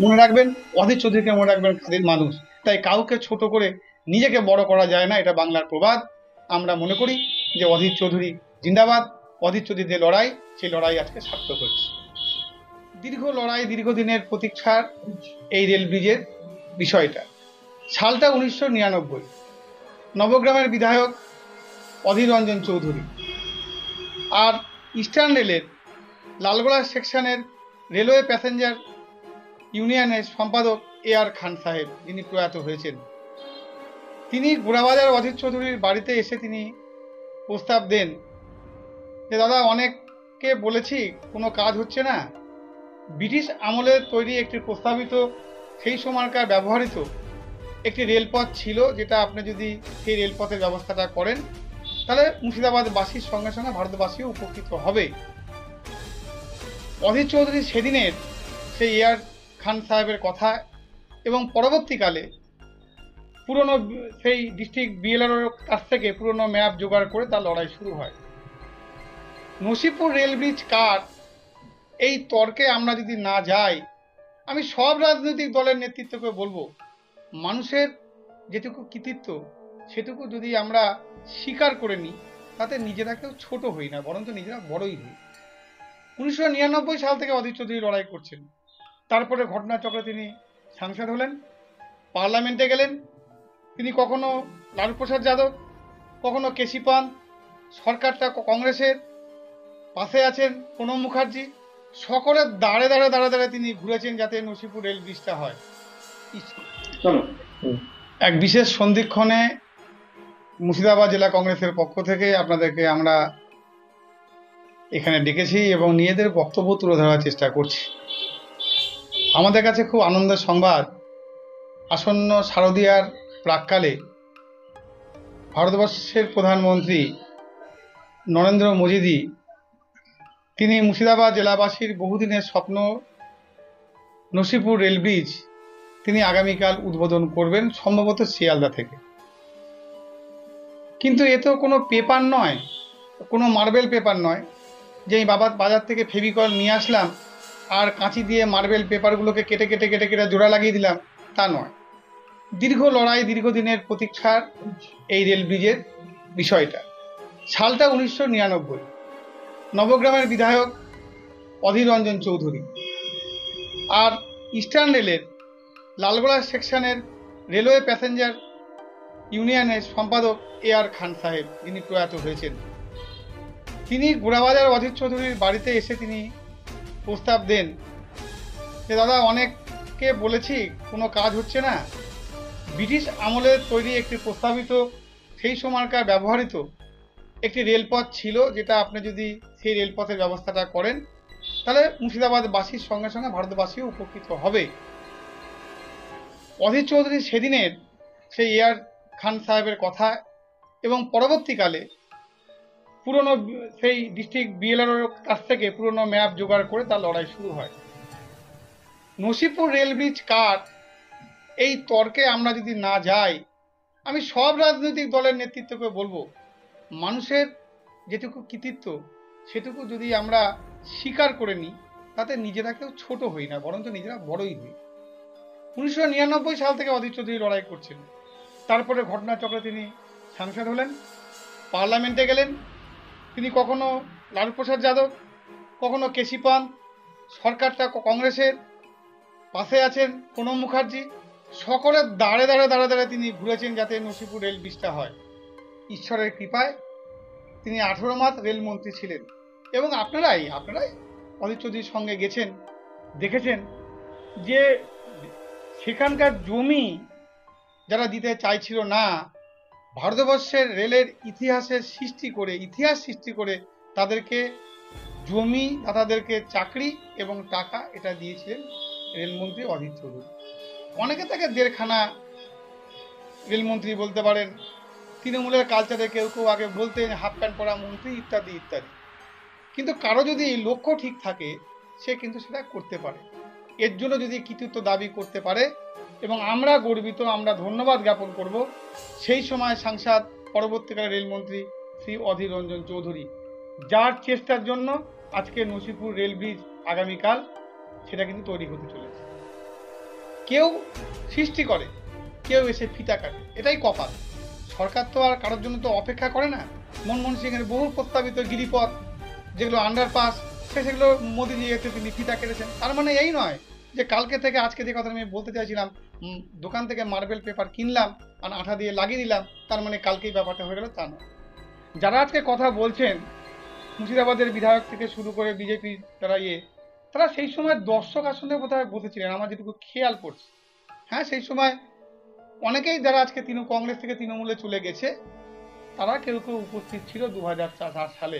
মনে রাখবেন, অধীর চৌধুরীকে মনে রাখবেন খাদির মানুষ। তাই কাউকে ছোট করে নিজেকে বড় করা যায় না, এটা বাংলার প্রবাদ। আমরা মনে করি যে অধীর চৌধুরী জিন্দাবাদ। অধীর চৌধুরীর যে লড়াই, সেই লড়াই আজকে সার্থক হচ্ছে। দীর্ঘ লড়াই, দীর্ঘদিনের প্রতীক্ষার এই রেল ব্রিজের বিষয়টা। সালটা 1999। নবগ্রামের বিধায়ক অধীর রঞ্জন চৌধুরী আর ইস্টার্ন রেলের লালগোলা সেকশনের রেলওয়ে প্যাসেঞ্জার ইউনিয়নের সম্পাদক আর খান সাহেব, যিনি প্রয়াত হয়েছেন, তিনি গোড়াবাজার অধীর চৌধুরীর বাড়িতে এসে তিনি প্রস্তাব দেন যে দাদা, অনেককে বলেছি কোনো কাজ হচ্ছে না। ব্রিটিশ আমলের তৈরি একটি প্রস্তাবিত, সেই সময়কার ব্যবহৃত একটি রেলপথ ছিল, যেটা আপনি যদি সেই রেলপথের ব্যবস্থাটা করেন তাহলে মুর্শিদাবাদবাসীর সঙ্গে সঙ্গে ভারতবাসীও উপকৃত হবে। অধীর চৌধুরী সেদিনের সেই আর খান সাহেবের কথা এবং পরবর্তীকালে পুরনো সেই ডিস্ট্রিক্ট বিএলআর কাছ থেকে পুরনো ম্যাপ জোগাড় করে তার লড়াই শুরু হয়। নসিপুর রেল ব্রিজ কার, এই তর্কে আমরা যদি না যাই, আমি সব রাজনৈতিক দলের নেতৃত্বকে বলবো, মানুষের যেটুকু কৃতিত্ব সেটুকু যদি আমরা স্বীকার করে নিই, তাতে নিজেরা কেউ ছোট হই না, বরঞ্চ নিজেরা বড়ই হই। 1999 সাল থেকে অধীর চৌধুরী লড়াই করছেন। তারপরে ঘটনাচক্রে তিনি সাংসদ হলেন, পার্লামেন্টে গেলেন। তিনি কখনো লালু প্রসাদ যাদব, কখনো কেসি পান, সরকারটা কংগ্রেসের পাশে আছেন প্রণব মুখার্জি, সকলের দাঁড়ে দাঁড়ে দাঁড়ে দাঁড়ে তিনি ঘুরেছেন যাতে নসিপুর রেল ব্রিজটা হয়। এক বিশেষ সন্ধিক্ষণে মুর্শিদাবাদ জেলা কংগ্রেসের পক্ষ থেকে আপনাদেরকে আমরা এখানে ডেকেছি এবং নিজেদের বক্তব্য তুলে ধরার চেষ্টা করছি। আমাদের কাছে খুব আনন্দের সংবাদ, আসন্ন শারদীয়ার প্রাক্কালে ভারতবর্ষের প্রধানমন্ত্রী নরেন্দ্র মোদী, তিনি মুর্শিদাবাদ জেলাবাসীর বহুদিনের স্বপ্ন নসিপুর রেল ব্রিজ তিনি আগামীকাল উদ্বোধন করবেন, সম্ভবত শিয়ালদা থেকে। কিন্তু এ তো কোনো পেপার নয়, কোনো মার্বেল পেপার নয় যে আমি বাজার থেকে ফেভিকল নিয়ে আসলাম আর কাঁচি দিয়ে মার্বেল পেপারগুলোকে কেটে কেটে কেটে কেটে জোড়া লাগিয়ে দিলাম, তা নয়। দীর্ঘ লড়াই, দীর্ঘদিনের প্রতীক্ষার এই রেল ব্রিজের বিষয়টা। সালটা 1999। নবগ্রামের বিধায়ক অধীর রঞ্জন চৌধুরী আর ইস্টার্ন রেলের লালগোলা সেকশনের রেলওয়ে প্যাসেঞ্জার ইউনিয়নের সম্পাদক আর খান সাহেব, যিনি প্রয়াত হয়েছেন, তিনি গোড়াবাজার অধীর চৌধুরীর বাড়িতে এসে তিনি প্রস্তাব দেন যে দাদা, অনেককে বলেছি কোনো কাজ হচ্ছে না। ব্রিটিশ আমলের তৈরি একটি প্রস্তাবিত, সেই সময়কার ব্যবহৃত একটি রেলপথ ছিল, যেটা আপনি যদি সেই রেলপথের ব্যবস্থাটা করেন তাহলে মুর্শিদাবাদবাসীর সঙ্গে সঙ্গে ভারতবাসীও উপকৃত হবে। অধীর চৌধুরী সেদিনের সেই আর খান সাহেবের কথা এবং পরবর্তীকালে পুরনো সেই ডিস্ট্রিক্ট বিএলআর কাছ থেকে পুরনো ম্যাপ জোগাড় করে তার লড়াই শুরু হয়। নসিপুর রেল ব্রিজ কার, এই তর্কে আমরা যদি না যাই, আমি সব রাজনৈতিক দলের নেতৃত্বকে বলবো, মানুষের যেটুকু কৃতিত্ব সেটুকু যদি আমরা স্বীকার করে নিই, তাতে নিজেরা কেউ ছোট হই না, বরঞ্চ নিজেরা বড়ই হই। 1999 সাল থেকে অধীর চৌধুরী লড়াই করছেন। তারপরে ঘটনাচক্রে তিনি সাংসদ হলেন, পার্লামেন্টে গেলেন। তিনি কখনো লালু প্রসাদ যাদব, কখনো কেসি পান, সরকারটা কংগ্রেসের পাশে আছেন প্রণব মুখার্জি, সকলের দাঁড়ে দাঁড়ে দাঁড়ে দাঁড়ে তিনি ঘুরেছেন যাতে নসিপুর রেল ব্রিজটা হয়। ঈশ্বরের কৃপায় তিনি 18 মাস রেলমন্ত্রী ছিলেন এবং আপনারাই অধীর চৌধুরীর সঙ্গে গেছেন, দেখেছেন যে সেখানকার জমি যারা দিতে চাইছিল না, ভারতবর্ষের রেলের ইতিহাস সৃষ্টি করে তাদেরকে জমি, তাদেরকে চাকরি এবং টাকা এটা দিয়েছিলেন রেলমন্ত্রী অধীর চৌধুরী। অনেকে তাকে দেড়খানা রেলমন্ত্রী বলতে পারেন, তৃণমূলের কালচারে কেউ কেউ আগে বলতেন হাফ প্যান্ট পরা মন্ত্রী, ইত্যাদি ইত্যাদি। কিন্তু কারো যদি লক্ষ্য ঠিক থাকে, সে কিন্তু সেটা করতে পারে। এর জন্য যদি কৃতিত্ব দাবি করতে পারে এবং আমরা গর্বিত, আমরা ধন্যবাদ জ্ঞাপন করব সেই সময় সাংসদ, পরবর্তীকালে রেলমন্ত্রী শ্রী অধীর রঞ্জন চৌধুরী, যার চেষ্টার জন্য আজকে নসিপুর রেল ব্রিজ আগামীকাল সেটা কিন্তু তৈরি হতে চলেছে। কেউ সৃষ্টি করে, কেউ এসে ফিতা কাটে, এটাই কপাল। সরকার তো আর কারোর জন্য তো অপেক্ষা করে না। মনমোহন সিংয়ের বহু প্রস্তাবিত গিরিপথ, যেগুলো আন্ডারপাস, সেগুলো মোদিজি এতে তিনি ফিতা কেটেছেন। তার মানে এই নয় যে কালকে থেকে আজকে যে কথা আমি বলতে চাইছিলাম, দোকান থেকে মার্বেল পেপার কিনলাম আর আঠা দিয়ে লাগিয়ে দিলাম, তার মানে কালকেই ব্যাপারটা হয়ে গেল, তা নয়। যারা আজকে কথা বলছেন, মুর্শিদাবাদের বিধায়ক থেকে শুরু করে বিজেপি যারা তারা সেই সময় দর্শক আসনে বোধহয় বসেছিলেন, আমার যেটুকু খেয়াল করছি। হ্যাঁ, সেই সময় অনেকেই যারা আজকে কংগ্রেস থেকে তৃণমূলে চলে গেছে, তারা কেউ কেউ উপস্থিত ছিল 2004 সালে।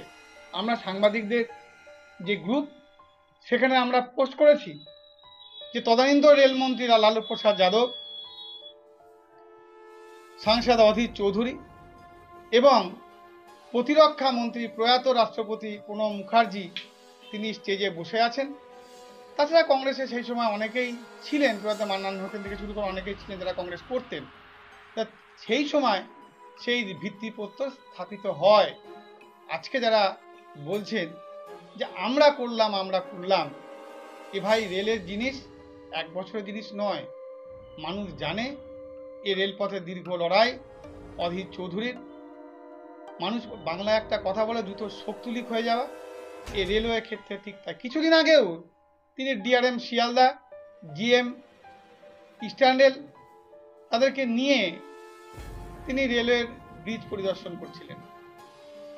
আমরা সাংবাদিকদের যে গ্রুপ, সেখানে আমরা পোস্ট করেছি যে তদানীন্তন রেলমন্ত্রী লালু প্রসাদ যাদব, সাংসদ অধীর চৌধুরী এবং প্রতিরক্ষা মন্ত্রী প্রয়াত রাষ্ট্রপতি প্রণব মুখার্জি তিনি স্টেজে বসে আছেন। তাছাড়া কংগ্রেসে সেই সময় অনেকেই ছিলেন, প্রয়াত মান্নান হোসেন থেকে শুরু করে অনেকেই ছিলেন যারা কংগ্রেস করতেন। তা সেই সময় সেই ভিত্তিপ্রস্তর স্থাপিত হয়। আজকে যারা বলছেন যে আমরা করলাম, এ ভাই রেলের জিনিস 1 বছরের জিনিস নয়। মানুষ জানে এ রেলপথের দীর্ঘ লড়াই অধীর চৌধুরীর। মানুষ বাংলায় একটা কথা বলে, দ্রুত শক্তিলিক হয়ে যাওয়া, এই রেলওয়ে ক্ষেত্রে ঠিক তাই। কিছুদিন আগেও তিনি DRM Sealdah, GM eastern rail, তাদেরকে নিয়ে তিনি রেলওয়ের ব্রিজ পরিদর্শন করছিলেন।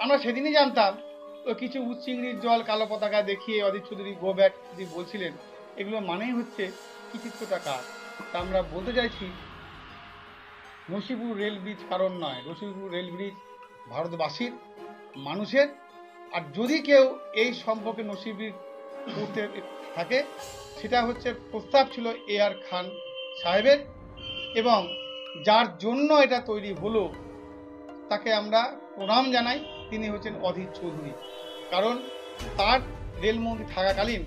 আমরা সেদিনই জানতাম কিছু উচ্চিংড়ির জল কালো পতাকা দেখিয়ে অধীর চৌধুরী গো ব্যাক যদি বলছিলেন, এগুলো মানেই হচ্ছে কৃতিত্বটা কার। তা আমরা বলতে চাইছি, নসিপুর রেল ব্রিজ কারণ নয়, নসিপুর রেল ব্রিজ ভারতবাসীর, মানুষের। আর যদি কেউ এই সম্পর্কে নসিবির করতে থাকে, সেটা হচ্ছে প্রস্তাব ছিল AR খান সাহেবের, এবং যার জন্য এটা তৈরি হলো তাকে আমরা প্রণাম জানাই। তিনি হচ্ছেন অধীর চৌধুরী। কারণ তার রেলমন্ত্রী থাকাকালীন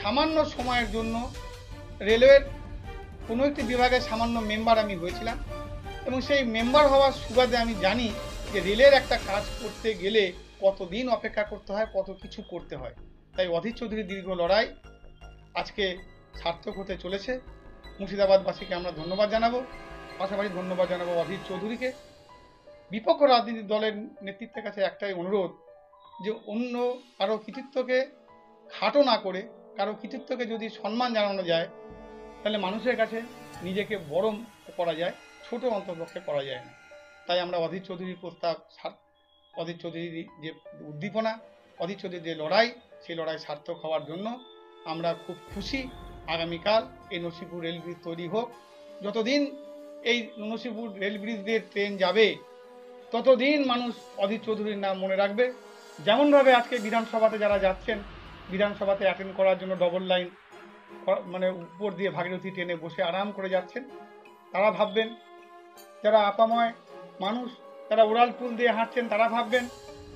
সামান্য সময়ের জন্য রেলওয়ের কোনো একটি বিভাগের সামান্য মেম্বার আমি হয়েছিলাম, এবং সেই মেম্বার হওয়ার সুবাদে আমি জানি যে রেলের একটা কাজ করতে গেলে কতদিন অপেক্ষা করতে হয়, কত কিছু করতে হয়। তাই অধীর চৌধুরীর দীর্ঘ লড়াই আজকে সার্থক হতে চলেছে। মুর্শিদাবাদবাসীকে আমরা ধন্যবাদ জানাবো, পাশাপাশি ধন্যবাদ জানাবো অধীর চৌধুরীকে। বিপক্ষ রাজনীতির দলের নেতৃত্বের কাছে একটাই অনুরোধ, যে অন্য কারো কৃতিত্বকে খাটো না করে কারো কৃতিত্বকে যদি সম্মান জানানো যায়, তাহলে মানুষের কাছে নিজেকে বড় করা যায়, ছোট অন্তর্পক্ষে করা যায় না। তাই আমরা অধীর চৌধুরীর প্রস্তাব, অধীর চৌধুরীর যে উদ্দীপনা, অধীর চৌধুরীর যে লড়াই, সেই লড়াই সার্থক হওয়ার জন্য আমরা খুব খুশি। আগামীকাল এই নসিপুর রেল ব্রিজ তৈরি হোক। যতদিন এই নসিপুর রেল ব্রিজ দিয়ে ট্রেন যাবে, ততদিন মানুষ অধীর চৌধুরীর নাম মনে রাখবে। যেমনভাবে আজকে বিধানসভাতে যারা যাচ্ছেন, বিধানসভাতে অ্যাটেন্ড করার জন্য ডবল লাইন মানে উপর দিয়ে ভাগীরথী ট্রেনে বসে আরাম করে যাচ্ছেন, তারা ভাববেন। যারা আপাময় মানুষ, যারা উড়ালপুল দিয়ে হাঁটছেন, তারা ভাববেন।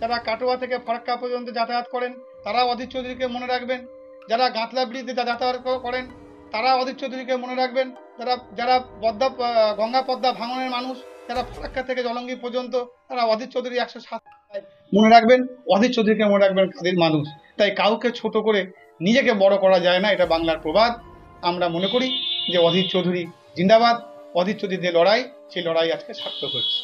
যারা কাটোয়া থেকে ফরাক্কা পর্যন্ত যাতায়াত করেন, তারা অধীর চৌধুরীকে মনে রাখবেন। যারা গাঁতলা ব্রিজ দিয়ে যাতায়াত করেন, তারা অধীর চৌধুরীকে মনে রাখবেন। যারা গঙ্গা পদ্মা ভাঙনের মানুষ, যারা ফরাক্কা থেকে জলঙ্গি পর্যন্ত, তারা অধীর চৌধুরী 107 মনে রাখবেন। অধীর চৌধুরীকে মনে রাখবেন কাদের মানুষ। তাই কাউকে ছোট করে নিজেকে বড় করা যায় না, এটা বাংলার প্রবাদ। আমরা মনে করি যে অধীর চৌধুরী জিন্দাবাদ। অধীর চৌধুরীর যে লড়াই, সেই লড়াই আজকে সার্থক হচ্ছে।